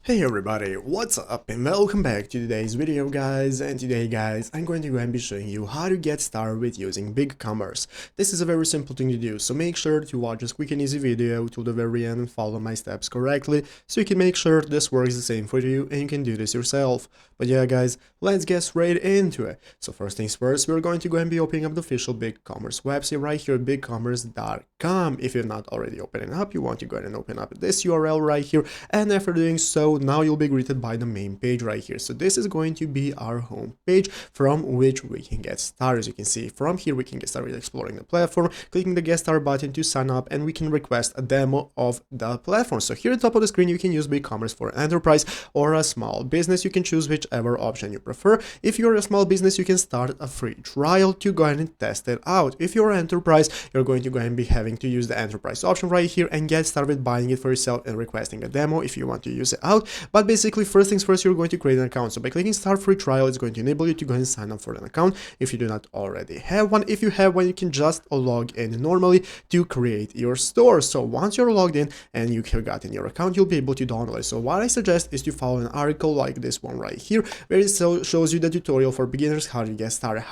Hey everybody, what's up and welcome back to today's video guys, and today guys I'm going to go and be showing you how to get started with using BigCommerce. This is a very simple thing to do, so make sure to watch this quick and easy video to the very end and follow my steps correctly so you can make sure this works the same for you and you can do this yourself. But yeah guys, let's get straight into it. So first things first, we're going to go and be opening up the official BigCommerce website right here at bigcommerce.com. If you're not already opening up, you want to go ahead and open up this URL right here, and after doing so, now you'll be greeted by the main page right here. So this is going to be our home page from which we can get started. As you can see, from here we can get started exploring the platform, clicking the get started button to sign up, and we can request a demo of the platform. So here at the top of the screen you can use BigCommerce for enterprise or a small business. You can choose whichever option you prefer. If you're a small business, you can start a free trial to go ahead and test it out. If you're an enterprise, you're going to go ahead and be having to use the enterprise option right here and get started with buying it for yourself and requesting a demo if you want to use it out. But basically, first things first, you're going to create an account. So by clicking start free trial, it's going to enable you to go ahead and sign up for an account if you do not already have one. If you have one, you can just log in normally to create your store. So once you're logged in and you have gotten your account, you'll be able to download it. So what I suggest is to follow an article like this one right here, where it shows you the tutorial for beginners, how to get started,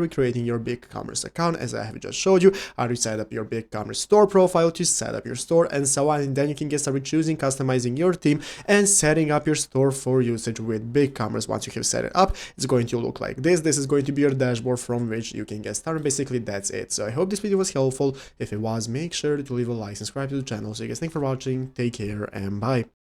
with creating your BigCommerce account, as I have just showed you, how to set up your BigCommerce store profile to set up your store and so on. And then you can get started choosing, customizing your theme and setting up your store for usage with BigCommerce. Once you have set it up, it's going to look like this. This is going to be your dashboard from which you can get started. Basically, that's it. So I hope this video was helpful. If it was, make sure to leave a like, subscribe to the channel. So you guys, thanks for watching, take care, and bye.